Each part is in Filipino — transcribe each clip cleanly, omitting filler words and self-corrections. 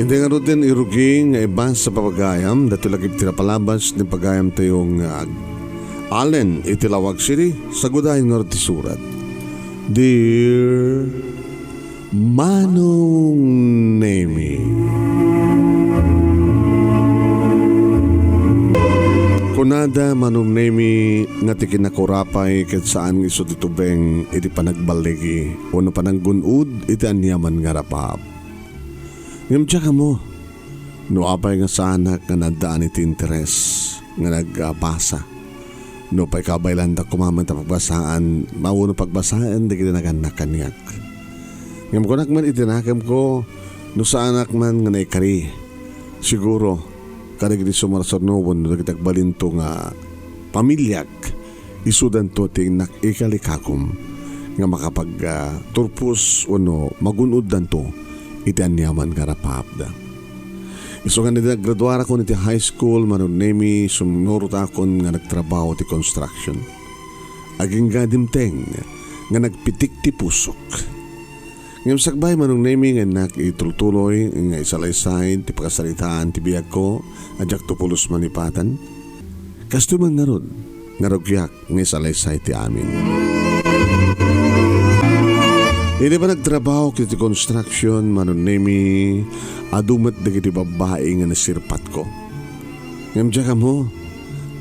Iti nga rutin iruging nga iba sa papagayam dati lagip tinapalabas ni pagayam tayong Allen itilawag siri sa gudahin nga riti surat. Dear Manong Nemy, kunada Manong Nemy nga ti kinakurapay ket saan iso ditubeng iti panagbaligi o no pananggunud iti anyaman nga rapap. Ngam tsaka mo, no apay nga sa anak nga nadaan iti interes nga nagpasa. No pa'y kabaylanda kumaman ta pagbasaan, mauno pagbasaan, di kita naganak kanyak. Ngam ko nakman itinakam ko, no sa anak man nga naikari, siguro, karig di sumarasarnowon, no kitagbalinto nga pamilyak, isudan to ting nakikalikagom, nga makapag turpus o no, magunod dan to, iti anyaman nga rapapda. Iso nga naggraduara ko niti high school, Manong Nemy, sumunurot akon nga nagtrabaho ti construction. Aging gadimteng nga nagpitik ti pusok. Ngayong sagbay, Manong Nemy, nga nakitultuloy nga isalaysay ti pagkasalitaan ti biyag ko adyak tupulos manipatan. Kastuman nga ron, nga rugyak nga isalaysay ti amin. Hindi pa nagtrabaho kiti construction, Manong Nemy, adumat na kiti babae nga nasirpat ko. Ngam dyan mo,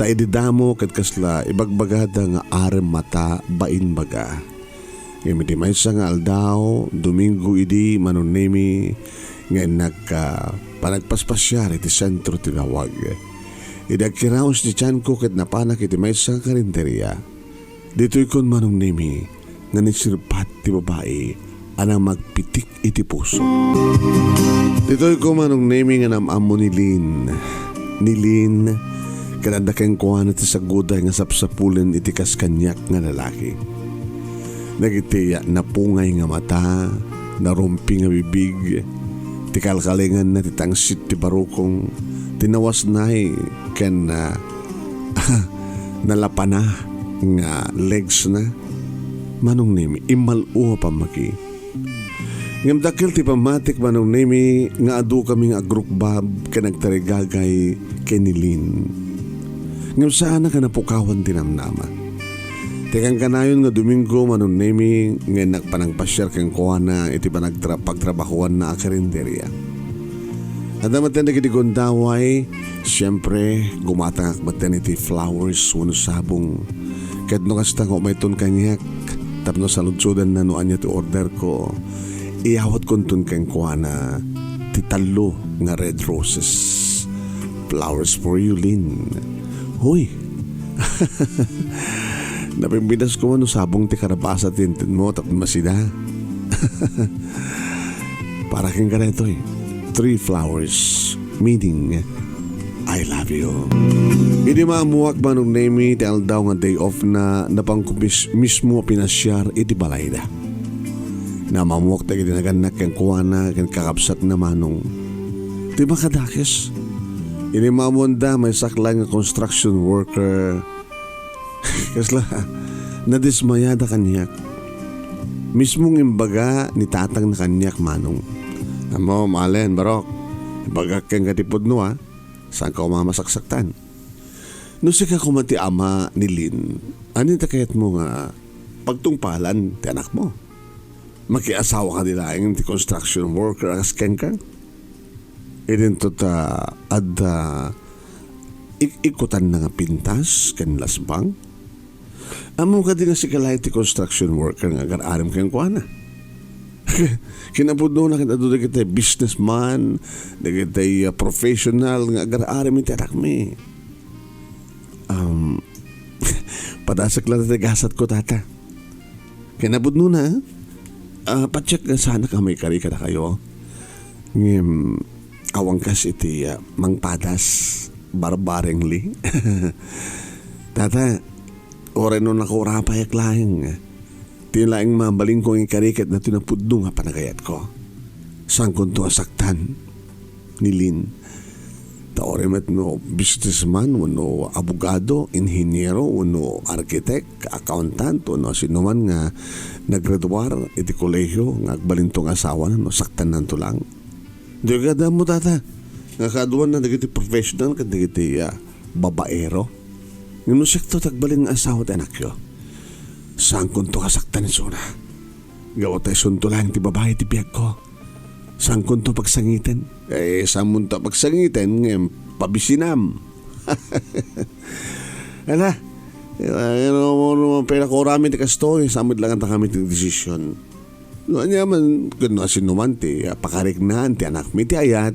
taididamo kat kasla ibagbagada nga arem mata bain baga. Ngam iti may sa nga aldaw, Domingo idi, Manong Nemy, nga panagpaspasyar iti sentro tinawag. Idagkiraos di tiyan ko kat napanak iti may sa karinderya. Dito'y kon Manong Nemy, nga nisirpat ti babae anang magpitik iti puso. Dito'y ko Manong Nemy nga namamo ni Lynn. Ni Lynn, kanada kang kuhan iti saguday nga sapsapulen iti kaskanyak nga lalaki. Nagitiya napungay nga mata, narumpi nga bibig, ti kalkalingan na titangsit ti barukong, tinawas nahi ken nalapana nga legs na. Manong Nemy, imaluha pa maki. Ngam dakil ti pamatik Manong Nemy nga adu kami nga agrukbab ka nagtarigagay kenilin. Ngam saan ka napukawan tinamnama. Tekang kanayon nga Domingo Manong Nemy nga nagpanagpasyar kang kuwana iti pagtrabahuan na akarinderya. At naman na kitigondaway, siyempre gumatang akbatan iti flowers wano sabong. Kahit no kasta ko may ton kanyak, tapno sa lutsudan na noan niya ti order ko, iawat kon ton kang kuwana ti talo nga red roses. Flowers for you, Lynn. Hoy! Napimbidas ko ano sabong ti karabasa tintin mo tapno masida. Para kang ganito 3 flowers, meaning I love you. Hindi maamuak Manong Nemy ti aldaw nga day off na napangkumis mismo pinasyar iti balay da. Na mamuak tayo dinaganak kang kuwana kang kakabsat na Manong. Di ba kadakis? Hindi maamuanda may saklang nga construction worker. Kasla, nadismayada kanyak. Mismong imbaga ni tatang na kanyak Manong. Amo, malen, barok. Imbaga kang katipod no saan ka umamasaksak-tan? No sika kumati ama ni Lynn, anin takayat mo nga pagtungpalan ti anak mo? Makiasawa ka nila ang ti construction worker as keng ka? Idin to ta ikutan na nga pintas kan lasbang? Amo ka din nga si kalay ti construction worker nga agar-arim keng kuana. Kinapudno na kita doon kita businessman, kita professional nga agar-arim iti anak mi. Padasak lang na gasat ko tata. Kinapudno na, pacheck na sana ka may kari ka na kayo. Awang kas iti mangpadas barbarengli. Tata, ore no nakurapay aklayang. Tilaing mabaling kong ikarikat na tinapudno nga panagayat ko. Saan kong to asaktan ni Lynn? Taore met no businessman, no abogado, inhinyero, no architect, accountant, no sinuman nga naggraduar iti kolehyo, nga agbalintong asawa na, no saktan nanto lang. Di ka mo tata. Nga kaduan na nagiti professional kad nagiti babaero. Ngano siya to tagbalin nga asawa at anak yo. Saan kung to kasaktan ni Suna? Gawa tayo suntulan ti babae ti piyag ko. Saan kung to pagsangitan? Saan mo to pagsangitan ngayon pabisinam. Ala, pera ko rami ti kasto, samad lang ang kami ti desisyon. Noon niya man, kung asinuman ti pakarignahan ti anak mi ti ayat,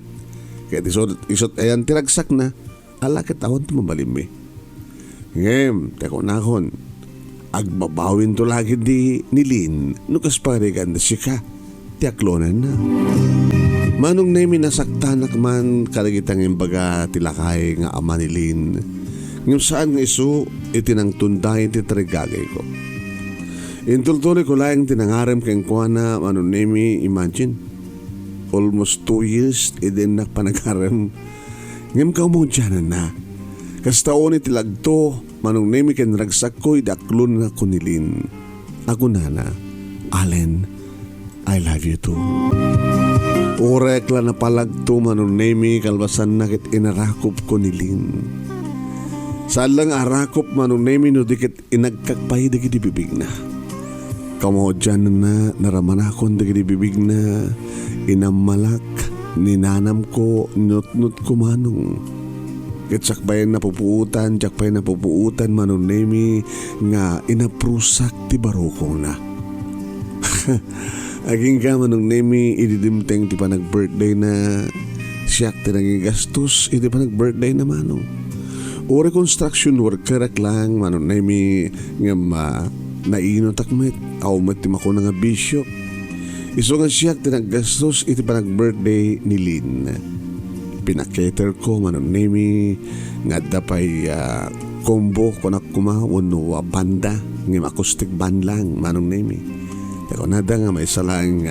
kaya isot ayan ti ragsak na, alakit akon ti mabalim mi. Ngayon, teko na akon, agbabawin to lagi di nilin, nukas parigan na siya, ti aklonan na. Manong Nemy nasaktanak man kalagitang imbaga tilakay nga ama nilin. Ngayon saan nga iso, itinang tunday ti tarigagay ko. Intultuloy ko lang tinangarem keng kuana, Manong Nemy, imagine, almost 2 years, idin na panagharem. Ngayon ka umudyanan na. Kastaon iti lagto, Manong Nemy ken ragsak ko, idaklon na kunilin. Ako nana, Allen, I love you too. Urek la na palagto, Manong Nemy, kalbasan na kit inarakop kunilin. Saan lang arakop, Manong Nemy, no dikit inagkakpay dikit ibibig na. Kamo dyan na naraman akong dikit ibibig na inamalak, ninanam ko, nut-nut ko manong. Kitsak pa yung napupuutan, tsak pa yung napupuutan, Manong Nemy, nga inaprusak ti barukong na. Aging ka, Manong Nemy, ididimteng ti pa nag-birthday na siyak ti naging gastos, iti pa nag-birthday na manong. O reconstruction worker lang, Manong Nemy, nga naino takmet, awmet ti mako na nga bishop. Iso nga siyak ti naggastos, iti pa nag-birthday ni Lynn. Pinakater ko, Manong Nemy, nga dapay combo ko na kumawano banda, ng acoustic band lang, Manong Nemy. Tako nada nga may isa lang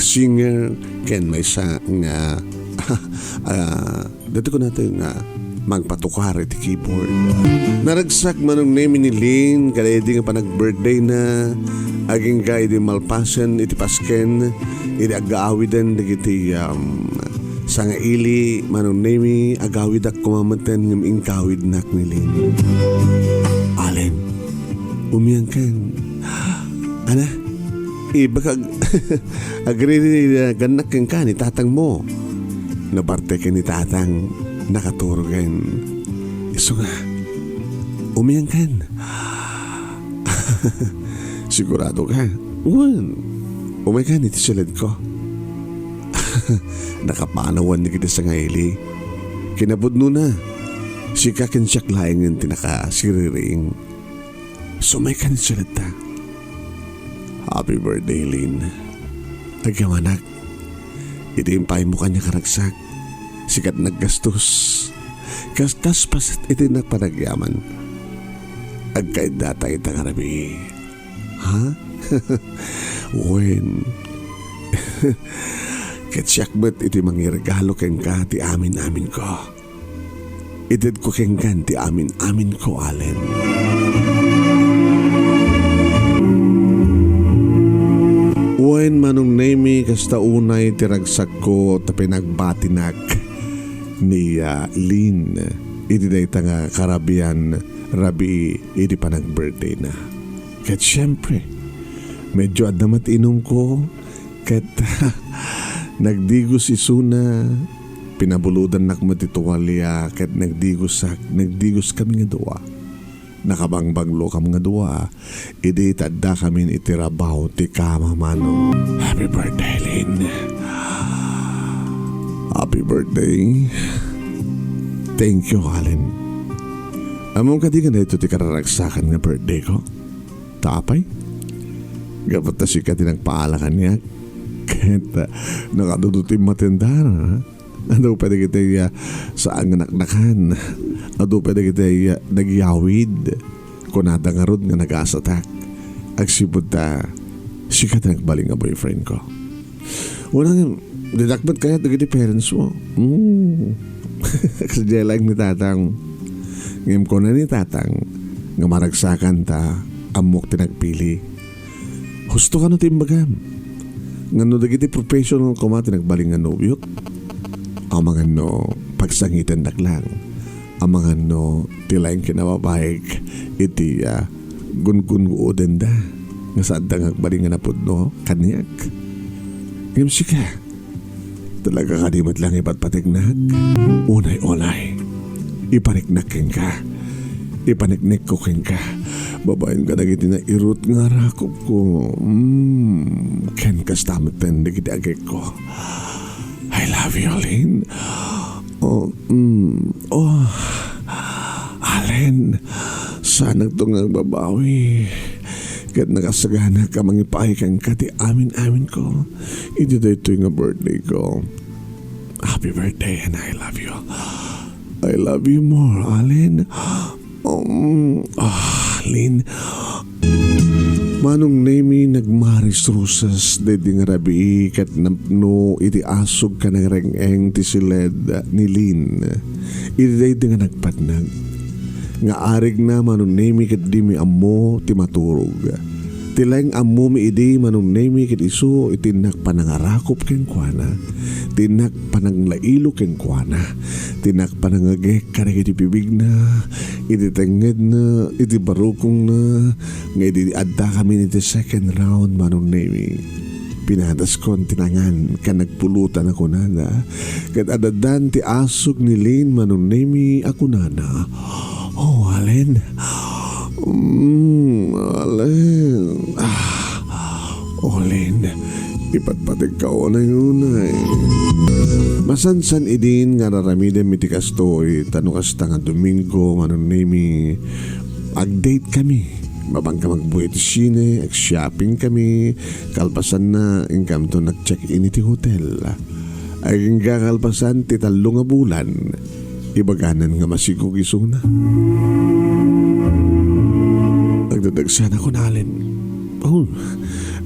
singer, ken may isa nga dito ko natin nga magpatukar iti keyboard. Naragsak, Manong Nemy ni Lynn, kaya di nga pa nag-birthday na, aging ka iti malpasan, iti pasken, iti agaawiden, iti sa nga ili, Manong Nemy, agawid ak kumamatan ng ingkawid nak ni Lynn. Allen, umiyang kan. Ana, baka agree ganak kang ka ni tatang mo. Naparte ka ni tatang nakaturugan. Iso nga, umiyang kan. Sigurado ka? Umay ka ni tisilad ko. Nakapanawan ni kita sa ngaili. Kinabudno na. Sika kinsiyak laing yung tinakasiriring. Sumay ka ni silad ta. Happy birthday, Lynn. Agyamanak. Itiimpay mo kanya karagsak. Sikat naggastos. Gastas pasit iti nagpanagyaman. Agkaid data itang arabi. Ha? When? Katsiyakbat iti mangiragalo keng ka ti amin-amin ko. Itid ko keng kan ti amin-amin ko, Allen. When, Manong Nemy, kasta unay tiragsak ko tapi nagbatinak ni Lynn. Iti day nga karabian rabi iti pa nag-birthday na. Kat syempre, medyo adamat inom ko kat nagdigos isuna, pinabuludan nak matituwalya kat nagdigos kami nga duwa. Nakabangbanglo kami nga duwa, idi tadda kami itirabaw ti kamamano. Happy birthday, Lynn. Happy birthday. Thank you, Allen. Among kadi nga na ito ti kararagsakan nga birthday ko. Tapay? Gapat na siya tinagpaalakan niya. Kahit nakadudutin matindara. Ano pwede kita sa anganaknakan. Ano pwede kita nagyawid. Kunada nga ron nga nag-asatak. Agsibod ta siya ka nagbaling nga boyfriend ko. Unang didakbat kaya naging parents mo. Kasi dyan lang ni tatang. Ngayon ko na ni tatang nga maragsakan ta amok tinagpili. Husto ka no timbagam. Ngano dagiti professional ko mati nagbaling nga nobyok. Ang mga no, pagsangitan naklang. Ang mga no, tilaing kinababayag iti gun-gun-uoden da. Nga saan da ngagbaling nga napod no, kanyak. Ngayon sika, talaga kadimat lang ipatpatignak. Unay-unay, ipaniknak ka. Ipaniknik ko ka. Babayin ka nagiti na irut nga rakop ko. Ken kastamit ten nagiti agay ko. I love you, Alin. Alin, sana ito nga babawi. Kat nakasagana ka mangipay kang kati amin ko. Ito ito nga birthday ko. Happy birthday and I love you. I love you more, Alin. Alin. Manong Nemy nagmaris rusas dedi nga rabi kat no iti asog ka ng rengeng ti siled ni Lin. Iti nga nagpadnag. Nga arig na Manong Nemy kat di mi ammo ti maturog. Tilaing ammo mi idi Manong Nemy kat isu itinak panangarakop ken kuana. Tinak pananglailo ken kuana. Tinak panangagek karek iti bibig na. Iti tenged na, iti barukong na. Nga iti adda kami iti second round Manong Nemy. Pinadas kon tinangan ka nagpulutan ako nana. Kat adadan ti asog ni Lin Manong Nemy ako nana. Oh, Alin. Alin. Alin. Ipatpatig ka o na yun ay. Masansan idin nga naramidem iti kastoy. Tanong kasta nga Domingo Manong Nemy. Ag-date kami. Babang ka magbuhay iti sine. Ag-shopping kami. Kalpasan na ingkam to nag-check-in iti hotel. Aging kakalpasan ti 3 nga bulan. Ibaganan nga masigog isuna. Nagdadagsan ako na Alin.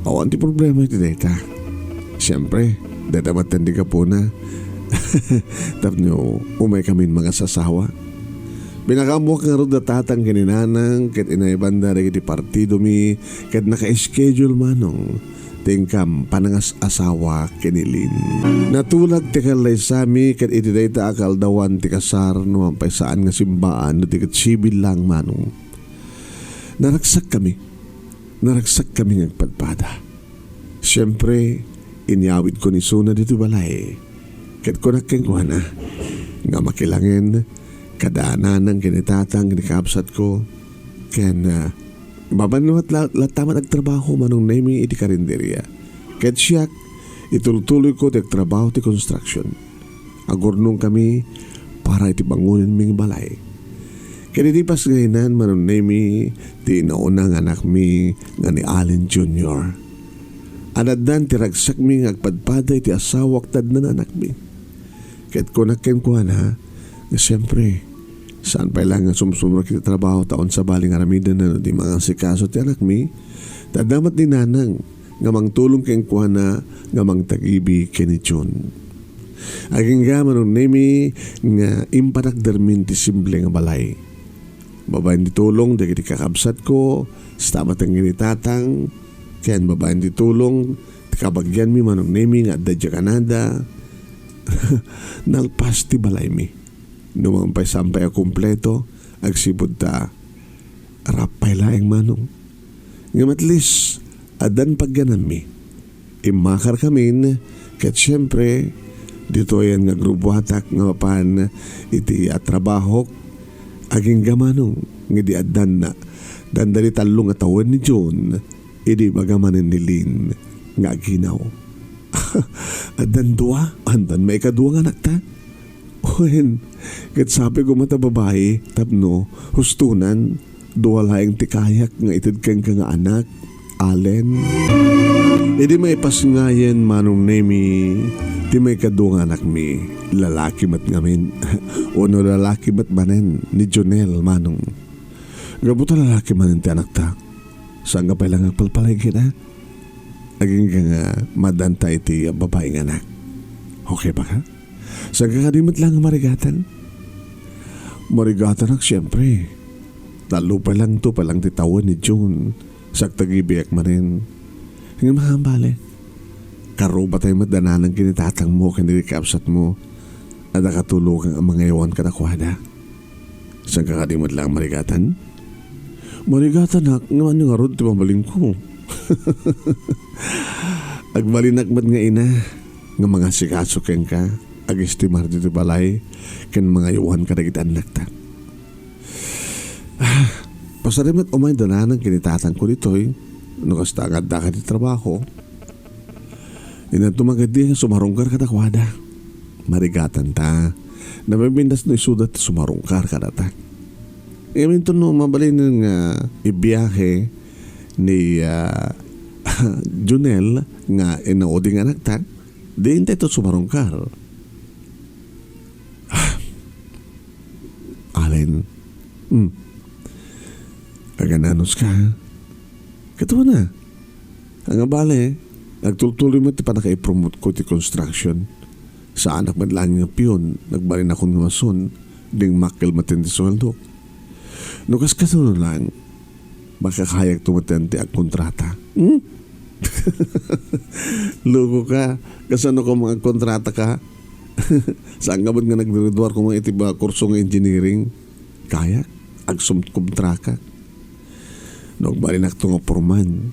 Awan ti problema iti data. Siyempre, data matandi ka po na. Tapno, umay kami mga sasawa. Binakamok nga ro datatang kaninanang kat inaibanda rin iti partido mi kat naka-schedule manong. Tingkam panangas asawa kinilin. Natulag ti kalay sami kat iti dayta akal dawan ti kasar no mampay saan nga simbaan no ti kat sibil lang manong. Naragsak kami ngagpadpada. Siyempre, inyawid ko ni Suna dito balay. Kat ko nakengkuhan nga makilangin kadaanan ng kinitatang kinikabsat ko. Kaya babanuat lataman agtrabaho Manong Nemy iti karinderya. Kat siyak, itultuloy ko ti agtrabaho ti construction. Agurnong kami para iti bangunin ming balay. Kanitipas ngayon Manong Nemy ti naunang anak mi nga ni Allen Jr. Anadan ti ragsak mi ngagpadpada iti asawak tad na anak mi. Ket ko nakkenkuhan nga siyempre saan pa lang nga sumsumra kita trabaho taon sa baling aramidan na di mga sikaso ti anak mi. Tadamat ni nanang nga mangtulong kenkuhan na nga mangtagibi keni John. Aging nga Manong Nemy nga impanagdarmin ti simple nga balay. Babayin di tulong dagiti kakabsat ko stamat ang ginitatang ken babayin di tulong ti kabagyan mi Manong Nemy nga adda di Canada. Nalpas ti balay mi numampay sampay a kumpleto agsibod ta rapay laeng manong nga matlis adan pagganan mi imakar kamin ket syempre dito yan nga grubuhatak nga mapan iti trabaho aging gamanong nga di adan na dandali 3 nga taon ni John idi bagamanin ni Lin nga ginaw. Adan 2 andan may ika-2 nga anak ta. Uwen, kat sabi ko mata babae tapno hustunan 2 laing tikayak nga itid kang nga anak Allen. Idi may pasngayen Manong Nemy ti may ika-2 nga anak mi lalaki mat ngamin o no lalaki mat manen ni Jonel manong gabuta lalaki manen ti anak ta saan ka pailang agpalpalay kita aging ka nga madanta iti babae nga anak okay ba ka? Saan ka kadimat lang marigatan ak siyempre talo pa lang to palang titawan ni June sak tagibiyak manen nga mahambale karuba tayo madananan kinitatang mo kanili kakabsat mo at nakatulog ang mga iwan ka nakwada. Saan ka kadimot lang marigatan? Marigatan hak, nga nga rod ti pamaling ko. Agbalinakmat nga ina, nga mga sikaso ken ka, agistimar dito balay, ken mga iwan ka nagit anak ta. Pasarimat umay dananan kinitatang ko dito'y, nukas tagad da ka di trabaho. Inantumagad di nga sumarungkar ka nakwada. Marigatan ta, nabibindas no isudat sumarungkar ka na ta. Ngayon to no, mabalin ng ibiyahe ni Junel nga inauding anak ta, di hintay to sumarungkar. Alin, agananos ka. Katuwa na. Ang abale, nagtuloy mo ti pa naka-promote ko ti construction. Sa anak madlang nga piyon, nagbalin akong nga mason, ding makil matindi sweldo. Nukas kasunod lang, makakayag tumatente ang kontrata. Lugo ka, kasano ko mga kontrata ka? Saan ka ba nga nagdiridwar ko mga itiba kurso ng engineering? Kaya, agsumkontra ka. Nagbalin ako nga porman.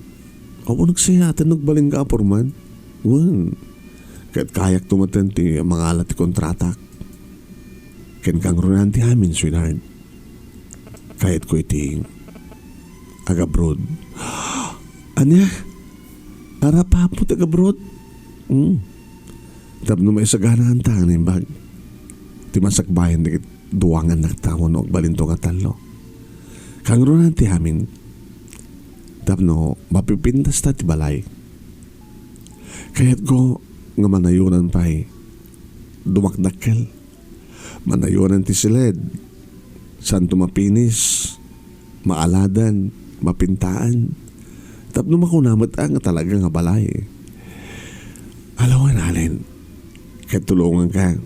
O nagsayatan, nagbalin ka porman? Kahit kayak tumatente mga alat kontrata. Ken kang runan ti amin, sweetheart. Kahit ko iti agabroad. Anya? Arapapo agabroad? Tapno may saganahan tangan yung bag. Ti masakbayan dikit duwangan nagtawon o agbalinto nga talo. Kang runan ti amin. Tapno mapipintas ta ti balay. Kahit ko nga manayunan pa'y dumakdakkel. Manayunan ti siled. San tumapinis, maaladan, mapintaan. Tapno makunamat ang talaga nga balay. Alawan alin, kahit tulungan ka.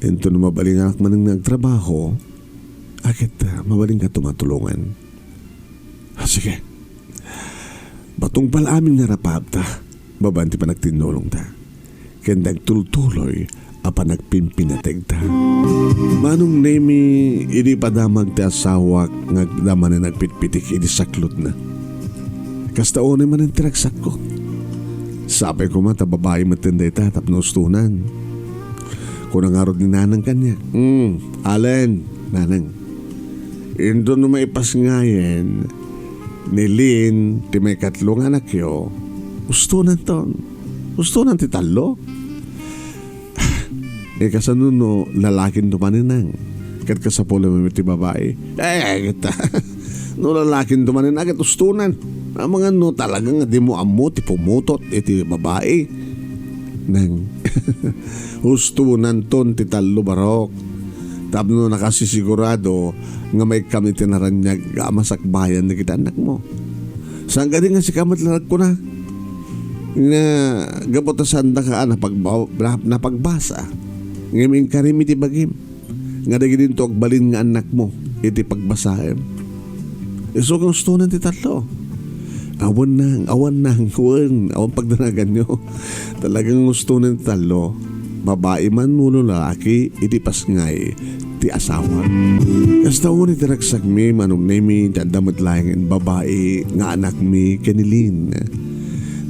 Ito na mabaling anak man ang nagtrabaho, akit mabaling ka tumatulungan. Sige, batong palamin nga rapab ta. Babanti pa nagtinulong ta. Kaya nagtultuloy apa nagpimpinateg ta. Manong Nemy, hindi pa damag ti asawak ngagdaman na nagpitpitik idi saklot na. Kastaone man ang tiragsak ko. Sabi ko man, babae matinday ta tapnostunan. Kung nangarod ni nanang kanya. Alin, nanang. Indo no maipas ngayen, nilin, ti may katlong anak yo, ustunan ton. Ustunan ti talo. Kasano no, lalaking dumaninang. Kat kasapulo mo ti babae. Kita. No lalaking dumaninang, kat ustunan. Ang mga no talagang di mo amo, ti pumutot, iti babae. Nang, ustunan ton ti talo barok. Tapno nakasisigurado nga may kami tinaranyag masakbayan na kita anak mo. Saan ka din nga si kamat lalag ko na? Nga gapotasan da ka napagbasa. Ngayon karim iti bagim. Nga dagi din to agbalin nga anak mo iti pagbasahem. Iso kang ustunan ti tatlo. Awan pagdanagan nyo. Talagang ustunan ti tatlo. Babae man mulo lalaki iti pasngay ti asawa. Kasta uno iti ragsak mi Manong Nemy dadamot laing babae nga anak mi kanilin.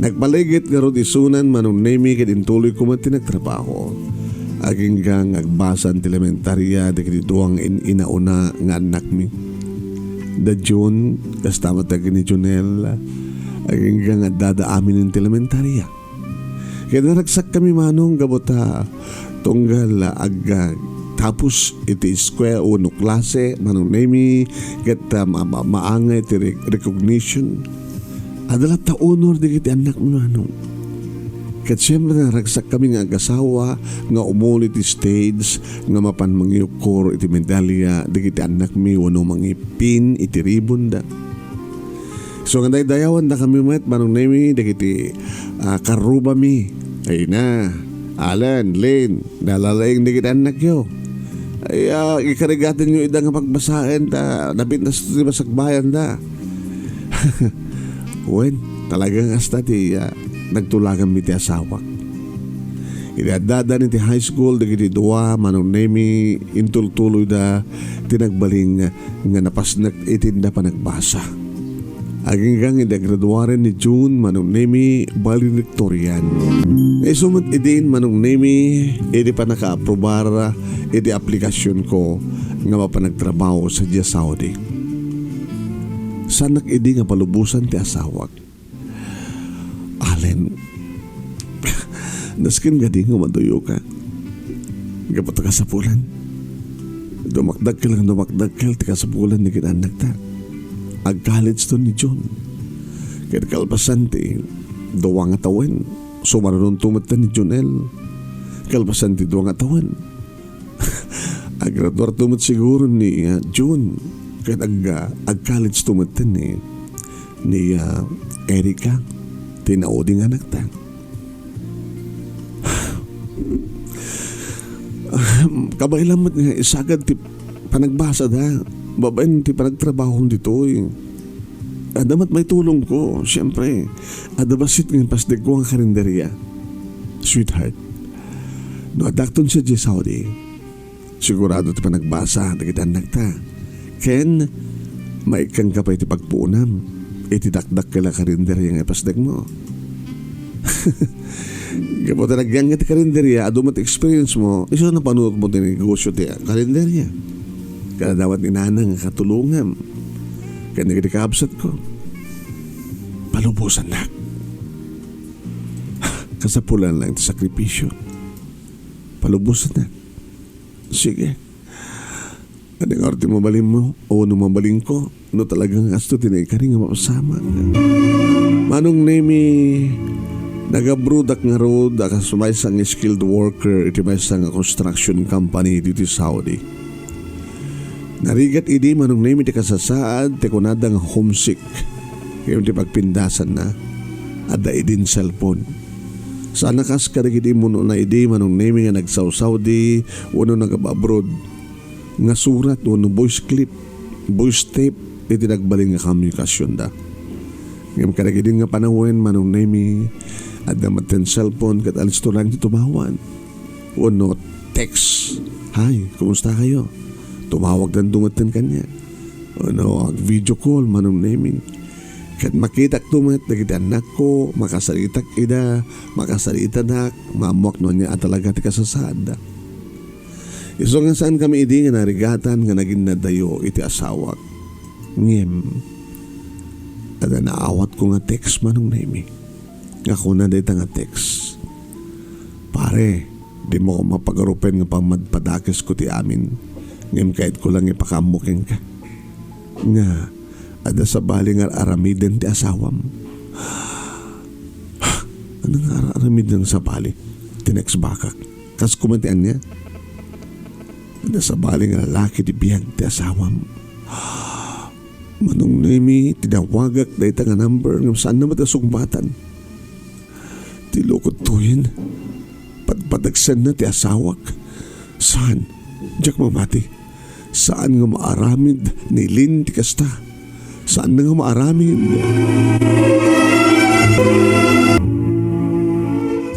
Nagpaligit nga ro isunan Manong Nemy kadintuloy ko man tinagtrabaho. Aging gang agbasan ti elementarya di kadituang inauna nga anak mi. Da June kasta matag ni Junel aging gang dada amin ti elementarya. Kaya naragsak kami manong gabota tunggal agag tapos iti square uno klase Manong Nemy ket maangay iti recognition adalah ta honor di kiti anak mo manong. Ket siyempre naragsak kami nga agasawa nga umuli iti stage nga mapan mangyukor iti medalya di kiti anak mi wano mangipin iti ribon da. So nga dayawan da kami met Manong Nemy di kiti karuba mi. Ay na, Alan, Lynn, nalalaing di kita anak yo. Ay, ikarigatin nyo idang pagbasahin ta, napintas ito di masakbayan da. Wen, talagang hasta ti nagtulagan mi ti asawak. Idadada ni ti high school dagiti dua Manong Nemy intultuloy da tinagbaling nga napasnak itinda pa nagbasa. Aginggang idagraduaren ni June Manong Nemy valedictorian. Sumat idin Manong Nemy idi pa naka-aprobar idi aplikasyon ko nga mapanagtrabaho sa Saudi. Sanak idi nga palubusan ti asawak. Allen, naskin gadi nga maduyo ka. Gapat ka sa pulan. Dumakdag ka lang ti ka sa pulan ni kinanak ta. Ag-college to ni John. Kaya kalpasan ti duwang atawan. Sumaroon tumat ni Jonel. Kalpasan ti duwang atawan. Agrador tumat siguro ni June. Kaya ag-college tumat ni Erika. Tinauding anak ta. Kabailamat nga isagad ti panagbasa da. Babaen ti panagtrabaho dito Adamat may tulong ko. Siyempre adabasit ng pasdeg ko ang karinderya. Sweetheart, no adakton siya di Saudi, sigurado ti panagbasa dagiti anak ta. Ken maikang kapay ti pagpuunam itidakdak kala karinderya nga pasdeg mo. Kapag talagang ti karinderya adumat experience mo, isa na panuot mo ti negosyo ti karinderya. Kaya dapat inanang katulungan. Kaya nagkakabsat ko. Palubusan na. Kasapulan lang ti sakripisyo. Palubusan na. Sige. Anong arte mabaling mo o nung mabaling ko, no talagang asto tinay ka rin nga mapasama. Manong Nemy, nagabrudak nga road, akas may sang skilled worker, iti may sang construction company dito sa Saudi. Narigat idi Manong Nemy ti kasasaad, ti kunadang homesick. Kaya ti pagpindasan na, ada idin cellphone. Sana kas karigidi mo na idi Manong Nemy nga nagsaw-Saudi, uno nag-abroad. Nga surat o voice clip, voice tape, iti nagbaling nga komunikasyon da. Ngayon karagidin nga panahon Manong Nemy, at namaten cellphone kat alis to lang tumawan. O no, text. Hi, kumusta kayo? Tumawag lang dumaten kanya. O no, video call Manong Nemy. Kat makitak tumat, nagiti anak ko, makasalitak ida, makasalita nak, mamuak no niya at talaga ti kasasada. Iso nga saan kami idi nga narigatan nga naging nadayo iti asawak. Ngem. At naawat ko nga text Manong Nemy. Ako na dito nga text. Pare, di mo ko mapagarupen nga pamadpadakis ko ti amin. Ngem kahit ko lang ipakamuking ka. Nga, ada sa bali nga aramiden ti asawam. Ano nga aramiden sa bali? Tinex bakak. Kas kumantian niya. Ada sa bali nga lalaki di biyag ti asawam. Manong Nemy, tinawagak dahil nga number ng saan naman sumbatan. Tilukot to yun. Padagsan na ti asawak. Saan? Diyak mamati. Saan nga maaramid ni Lynn ti kasta? Saan nga maaramid?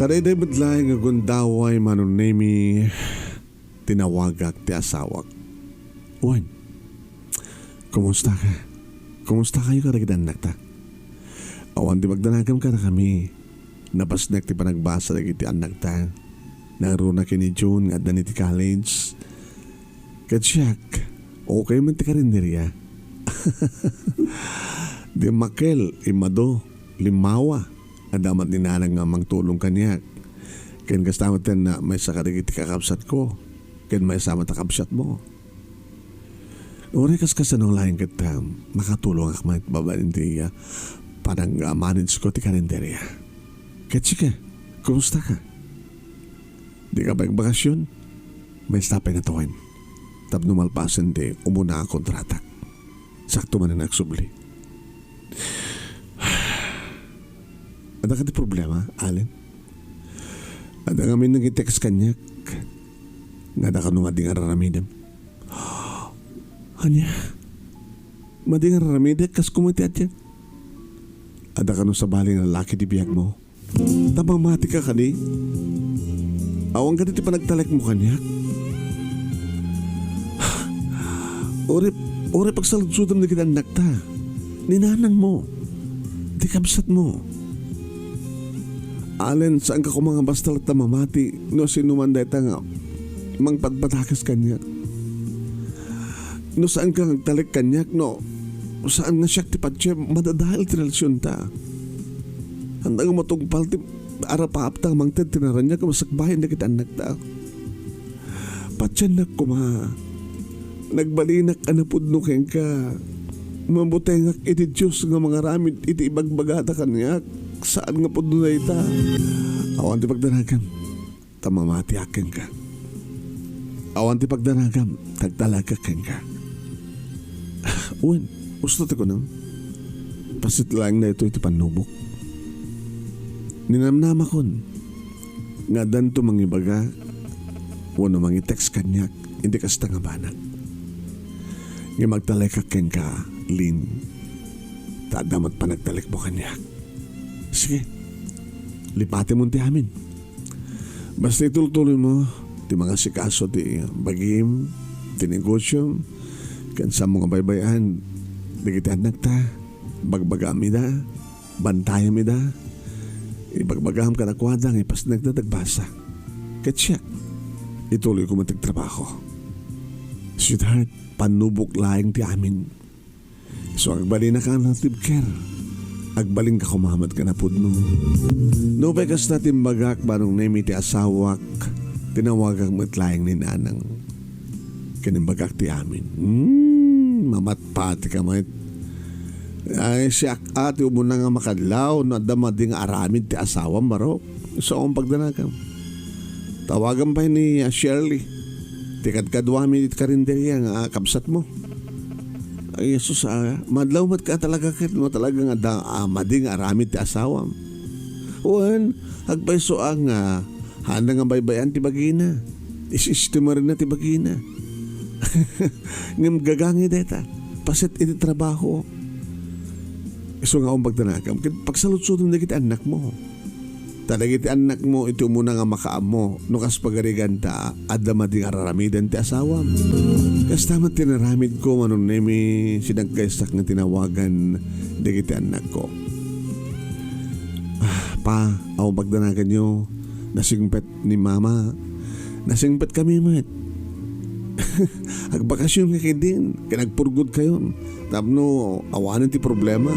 Taray day badlay nga gundaway Manong Nemy. Tinawagak ti asawak. Uwan, kumusta ka? Kumusta kayo karagidan nakta? Awan di magdanagam ka na kami. Napasnek ti panagbasa lagi ti anak ta. Naruna kini June at na ti college. Katsyak, okay man ti karinderya. Di makel, imado, limawa. Adamat ni nanang nga mangtulong kanyak. Ken kastamat na may sakarigit ti kakabsat ko. Ken may sama takabsat mo. Uri kas kasanong laing kita makatulong ak may babalin ti parang manage ko ti karinderya. Katsika, kumusta ka? Di ka ba yung bakasyon? May stapay na tuwan. Tapno malpasan di umuna ang kontratak. Sakto man na nagsubli. Ada ka di problema, Allen? Ada kami nag-text kanyak. Nga da ka numading araramidam. Anya? Mading araramidam kas kumati at yan? Ada ka no sa baling lalaki di biyag mo? Tamamati ka kani? Awang ka dito pa nagtalek mo kanyak? Ore pagsaludsudan na kita anak ta. Ninanang mo. Di kabsat mo. Alen, saan ka mga bastal at tamamati no sinuman dahita nga mang pagpatakas kanyak? No saan ka nagtalek kanyak no saan nga siyak ti patse madadahil tinalisyon ta? Handa nga matugpal ti arapaap ta mang tinaran niya kamasakbahin na kita anak ta. Patse na kuma. Nagbalinak anapudno ken ka. Mabutengak iti Diyos nga mga ramid iti ibagbagata kanyak. Saan nga pudno na ita? Awan ti pagdanagam. Tamamati akin ka. Awan ti pagdanagam. Tagtalaga ken ka. Uwan, gusto ti ko nang. Pasit lang na ito iti panubok. Ninamnama kon. Nga danto mangibaga. Wano mangitext kanyak. Hindi kasta nga banat. Nga magtalek ken ka, Lin. Tadamat pa nagtalek mo kanyak. Sige, lipati mo ti amin. Basta ituloy mo, ti mga sikaso ti bagim, ti negosyo, kan sa mga baybayan, digiti anak ta, bagbagami da, bantayami da, ibagbagam ka na kwadang, ipas nagdadagbasa. Katsyak, ituloy ko matagtrabaho. Sweetheart, panubok laing ti amin. So agbali na ka ng tibker. Agbaling ka kumamad ka na pudno. No bekas na timbagak Manong Nemy ti asawak. Tinawagang matlaing ni nanang. Kanimbagak ti amin. Mamatpati ka mait. Ay siya ati umuna nga makadlaw na damading aramid ti asawang barok. So ang pagdanagam. Tawagan pa ni Shirley. Tikad-kadwami dit karinderya nga kabsat mo. Ay Jesus, madlaw mat ka talaga kahit mo talaga nga mading aramid ti asawam. Uwan, agpaiso ang handa nga baybayan ti bagina. Isistema rin na ti bagina. Ngam gagangi deta. Pasit iti trabaho. Iso nga akong pagtanakam. Pagsalutsutan na kita anak mo. Talagiti anak mo ito muna nga makaam mo no kas pagarigan ta adama ding araramidan ti asawam. Kas tama tinaramid ko Manong Nemy sinagkaisak nga tinawagan digiti anak ko. Pa, ako pagdanagan nyo nasingpet ni mama. Nasingpet kami mat. Agbakasyon nga din. Kinagpurgod kayo. Tapno awanan ti problema.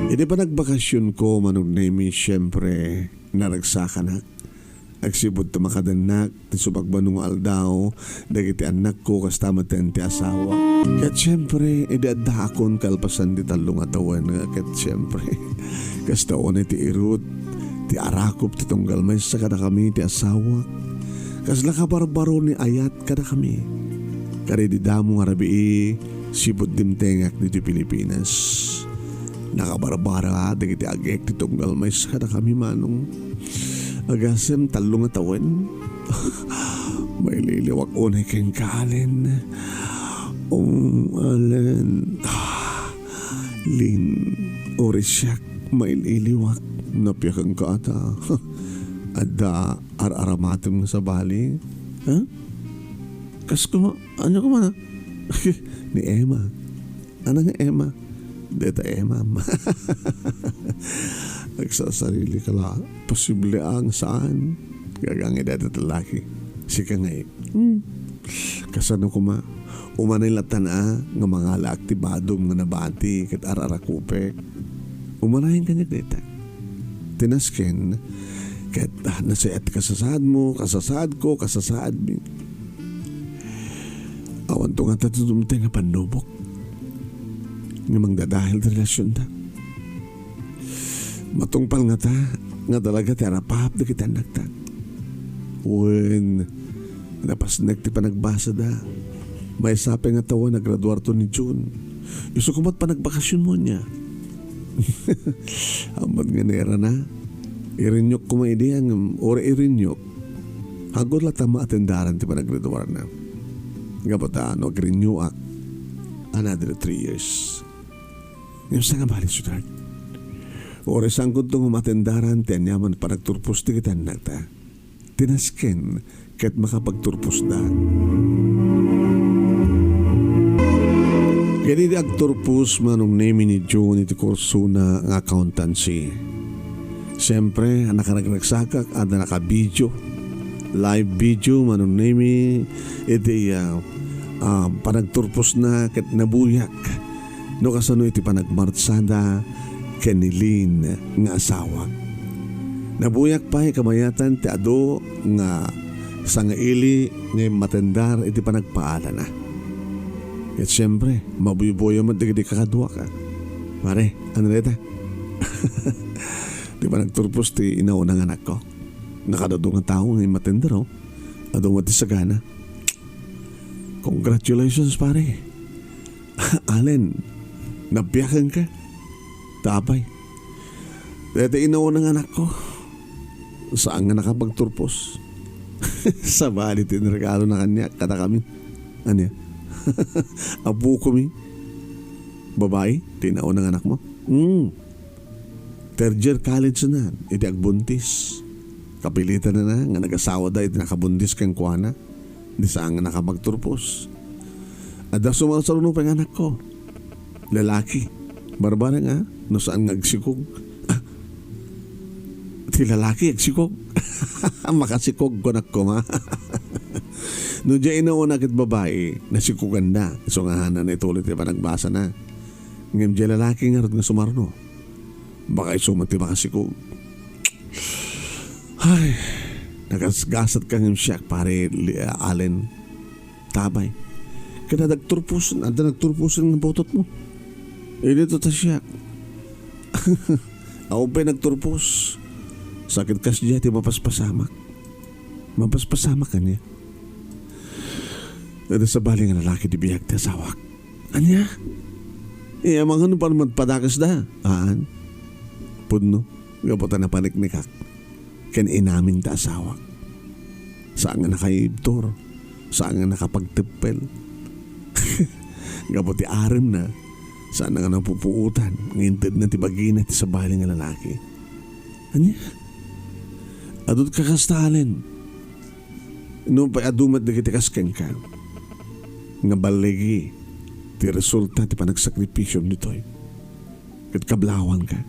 Hindi pa nagbakasyon ko Manong Nemy siyempre naragsakan na. Agsibot ta makadanak ti subagbanong aldaw dagiti anak ko kas tamaten ti asawa. Kat siyempre idadda akon kalpasan ti talong atawan nga kat siyempre kas taon ti irut ti arakop ti tunggal may sa kada kami ti asawa. Kas lakabarbaro ni ayat kada kami. Kari di damo nga rabii sibot dimtengak dito Pilipinas. Nakabarbara dagiti agek ti tunggal may sa kada kami Manong. Agasem talong nga tawen. May liliwak unay keng kalen. Alen. Lin. Orisyak. May liliwak. Napiyakang ka ata. Ada ar-aramatim nga sa bali. Ha? Kas ko ano ko man? Ni Emma. Ano nga Emma? Deta Emma. Nagsasarili ka la. Posible ang saan. Gagangi deta talaki. Sika nga kasano ko ma. Umanay latan nga mga aktibadong nga nabati kat ararakupek. Umanayin kanya deta. Tinasken kat nasayat kasasad mo, kasasad ko, kasasad mi. Awan to nga tatutumutin nga panubok. Nga magdadahil na relasyon ta. Matungpal nga ta, nga talaga ti arapap na kita nagta. When napasnek ti panagbasa da, may sape nga tawa na graduar to ni June. Iso kumat pa nagbakasyon mo niya. Amad nga nera na. Irinyok ko maidiyang, or irinyok. Hagod la tama atendaran ti panagraduar na. Nga ba ta, no, agrinyok another 3 years. Ngayon sa nga balik, sweetheart. Oras ang kuntong matendaran ti anyaman panagturpos ti kita nagta. Tinasken ket makapagturpos da. Kaya di agturpos Manong Nemy ni John iti kurso na ng accountancy. Siyempre, nakaragnagsakak at naka-video. Live video Manong Nemy iti panagturpos na ket nabuyak. No kasano iti panagmartsada kanilin nga asawa. Nabuyak pa kamayatan ti ado nga sangaili nga matendar iti panagpaala na. At siyempre, mabuyo-buyo man digdi kakadwa ka. Mare, ano neta? Di ba nagturpos ti inaunang anak ko? Nakadadong ang tao nga matendar, oh. Adong mati sagana. Congratulations, pare. Allen, nabiyakan ka. Tapay. Dito inaunang anak ko. Saan nga nakapagturpos? Sa bali tinregalo na kanya. Kata kami. Ano yan? Apo ko mi. Babae, tinaunang anak mo. Third year college na. Iti agbuntis. Kapilitan na nga nag-asawa da. Iti nakabuntis kang kuwana. Di saan nga nakapagturpos. At da sumasalunong pa ng anak ko. Lalaki. Barbara nga. No saan nga agsikog. Ti lalaki agsikog. Makasikog ko na ko ma. No dyan inauna kit babae. Nasikugan na. So nga na itulit pa nagbasa na. Ngayon dyan lalaki nga rin nga sumarno. Baka isumati makasikog. Ay. Nagasgasat ka ng siyak pare Allen. Tabay. Kaya nagturpusan. Anda nagturpusan ng botot mo. Dito ta siyak. Ako pa nagturpos. Sakit kas diya ti mapaspasamak. Mapaspasamak ka niya. Dada sa bali nga lalaki di biyag ti asawak. Anya? Mga ano pa naman padakas da. Aan? Pudno. Gaputan na paniknikak. Kan inamin ta asawak. Saan nga nakaibtor. Saan nga nakapagtipel. Gaputi arim na. Saan nga napupuutan. Ngintid na ti bagina ti sa bali nga lalaki. Anya? Adot kakastalin. Noong pa adumat na kitikaskan ka. Nga baligi. Ti resulta ti panagsakripisyo nito'y. Kat kablawan ka.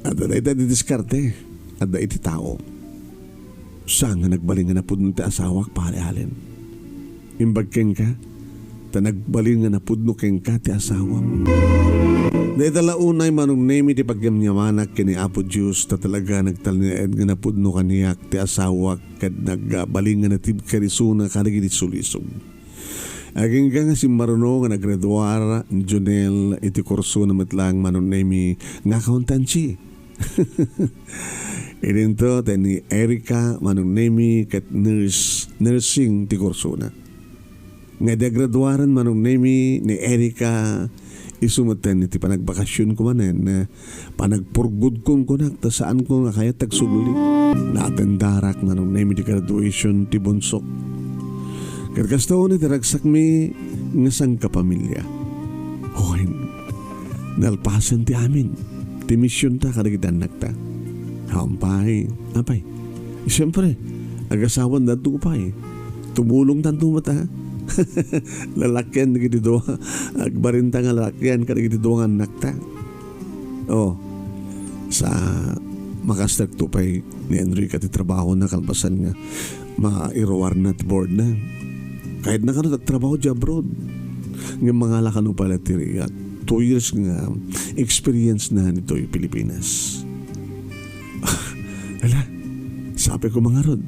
At na ita didiskarte. At na iti tao. Saan nga nagbaling nga napud ng ti asawak pare Allen. Imbagken ka. Ta nagbaling nga napudno keng ka ti asawam. Naitala unay Manong Nemy ti pagyamyamanak kini Apo Diyos ta talaga nagtalniad nga napudno kaniyak ti asawak kad nagbaling nga natib karisuna karigi di sulisog. Aging nga si Maruno nga naggraduar ni Jonel iti kurso na matlang Manong Nemy nga accountancy. Irinto ta ni Erica Manong Nemy kat nursing ti kurso na. Nga degraduaran Manong Nemy ni Erica isumatan iti panagbakasyon ko manen na panagpurgod kong kunak ta saan ko nga kaya tagsuli natendarak Manong Nemy di graduation ti bunsok karkastaon iti ragsak mi nga sang kapamilya hoy nalpasan ti amin ti misyon ta kadagitan nagta hampay apay siyempre agasawan na tupay tumulong tanto mata lalakyan giti doa agbarinta nga lalakyan kada giti doa nga nakta sa makastak tupay ni Enrique ti trabaho na kalpasan nga mairawar na ti board na kahit na kano trabaho di abroad nga mga lakano pala ti 2 years nga experience na nito yung Pilipinas. Ala sabi ko mga rod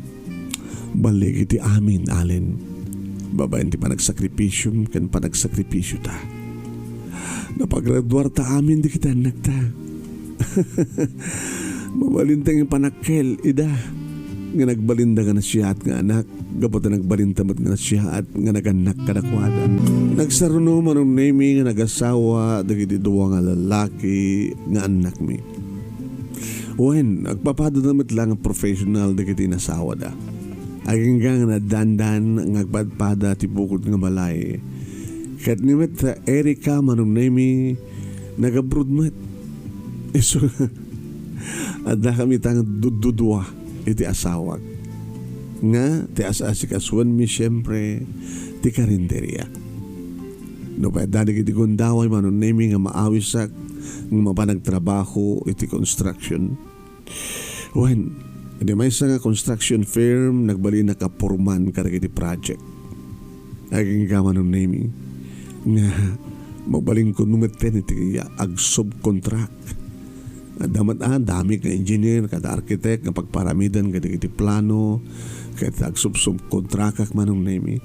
balik iti amin Allen babayan ti panagsakripisyo kan panagsakripisyo ta napagraduar ta amin di kita anak ta mabalintang yung panakkel ida nga nagbalinda nga na siya at nga anak gapot na nagbalintamat nga na siya at nga naganak kadakwada nagsaruno Manong Nemy nga nagasawa dagiti duwa nga lalaki nga anak mi wen agpapado namat lang ang professional dagiti nasawa da aging nga na dandan nga agpadpada ti bukod nga balay Kat nimet Erika Manong Nemy nag-abroad met. So, at na kami tang dududwa iti asawag. Nga, ti asasik-aswan mi siyempre ti karinderya. No pa dadig iti gundaway Manong Nemy nga maawisak ng mapanagtrabaho iti construction. When, hindi may isa nga construction firm nagbali na kapurman karag iti project. Aging ka Manong Nemy nga magbaling ko numeten iti ag subcontract. Damat dami ka engineer, kada architect, nga pagparamidan, kada iti plano, kada ag subcontract Manong Nemy.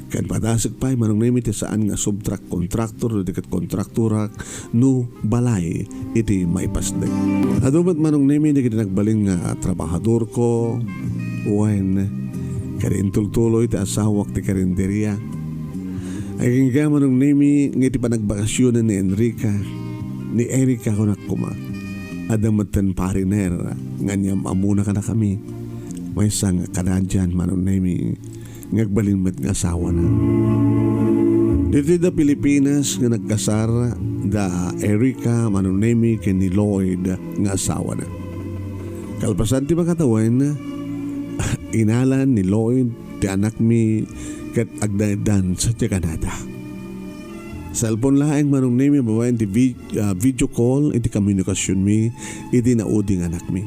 Kan padasig pa Manong Nemy ti saan nga subtract contractor, dikat kontrakturak, no balay, iti maipasdag. Adumat Manong Nemy, di kita nagbaling nga trabahador ko, when kada intultuloy ti asawak ti karinderya. Aging ka Manong Nemy, nga iti panagbakasyonan ni Erika ko nakuma. Adamatan pariner nga niyam amuna ka na kami. May isang kanadyan Manong Nemy ngagbalinmat nga asawa na. Dito da Pilipinas nga nagkasar da Erika Manong Nemy ken ni Lloyd nga asawa na. Kalpasan ti makatawan inalan ni Lloyd ti anak mi ket agdaedan sa ti Canada. Cellphone laeng Manong Nemy bawain ti video call iti komunikasyon mi iti nauding anak mi.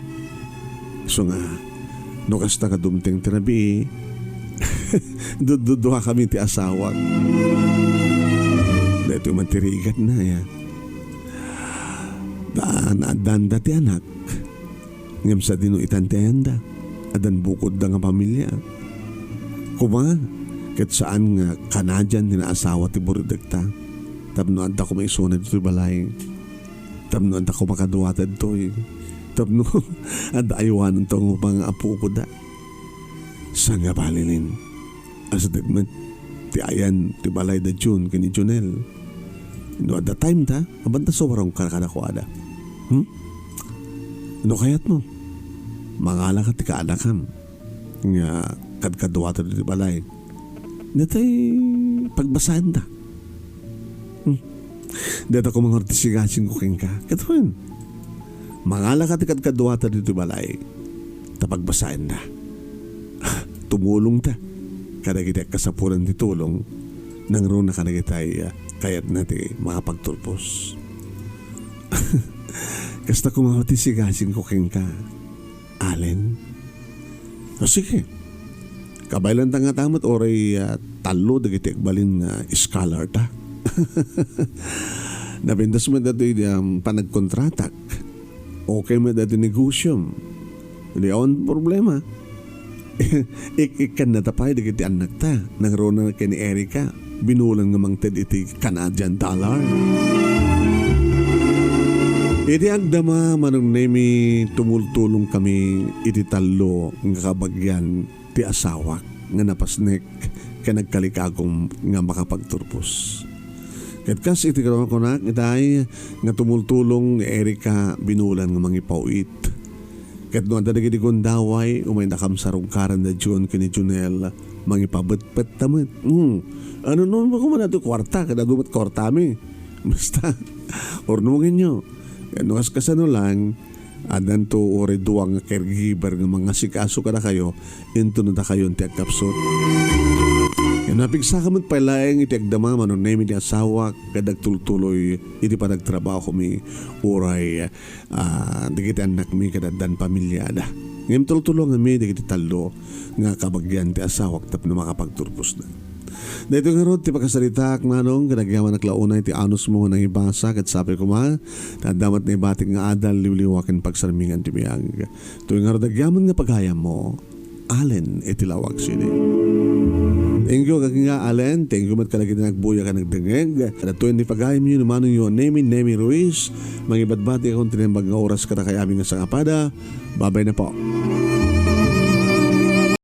So nga no kasta ka dumteng tirabi duduha kami ti asawa. Dito matirigat na ya. Danda ti anak. Ngam sa dino itantenda adan bukod da nga pamilya. Kuma ket saan nga Canadian ti asawa ti buridagta. Tapno anta ko may isunod ito balay. Tapno anta ko makaduwatad to. Tapno anta aywanan itong mga apo ko da. Saan nga balinin? Asa dagmat, ti ayan, ti balay da June, kini Junel. No, at the time ta, abanta sobrang karakada ko ada. No kayat mo? Mangala ka ti kaanakam. Nga kadkaduwatad ti balay. Natay pagbasahan da. Dito ko mga ortisigasin ko king ka. Katuin. Mangala ka tikad kaduwata dito balay. Tapagbasahin na. Tumulong ta. Kada kita kasapuran ti tulong. Nang roon na kada kita kayat natin makapagtulpos. Kasta ko mga ortisigasin ko king ka. Allen. O sige. Kabaylan ta nga tamat oray talo dagiti agbalin nga scholar ta. Napindas mo dito yung panagkontratak. Okay mo dito negosyo. Hindi akong problema. Ikan na tapay dito anak ta. Nangroon na kay ni Erika. Binulang namang ted iti Canadian dollar. Iti agdama Manong Nemy tumultulong kami iti talo nga kabagyan ti asawak nga napasnek ka nagkalikagong nga makapagturpos. Ket kas iti karon ko nak itay nga tumultulong ni Erika binulan nga mangipawit. Ket no anda dagiti gundaway umay nakamsarong karan da June kini Junel mangipabetpet tamet. Ano no mo man ato kwarta kada dumat kwartami. Basta ornungin nyo. No as kasano lang adan to ore duwang caregiver nga mga sikaso kada kayo into na kayo ti kakabsat. Napigsa kamot palaeng iti agdama Manong Nemy ti asawa kadag tultuloy iti panagtrabaho mi uray digiti anak mi kadadan pamilyada. Ngem tultulong mi digiti talo nga kabagyan ti asawa tapno makapagturpos na. Dito nga ron ti pagkasalitak Manong kadagyaman naklaunay ti anos mo nang ibasa ket sabi ko tadamat na ibatik nga adal liwliwaken pagsarmingan ti biyag. Tuwing nga dagyaman nga paghayam mo Allen iti lawag sini. Thank you kakinga Allen. Thank you mat kalagi na nagbuya ka nagdengeg. At ito hindi pagayam yun naman yung Nemy Ruiz. Mangibadbati akong tinembag nga oras ka na kay aming nga sangapada. Babay na po.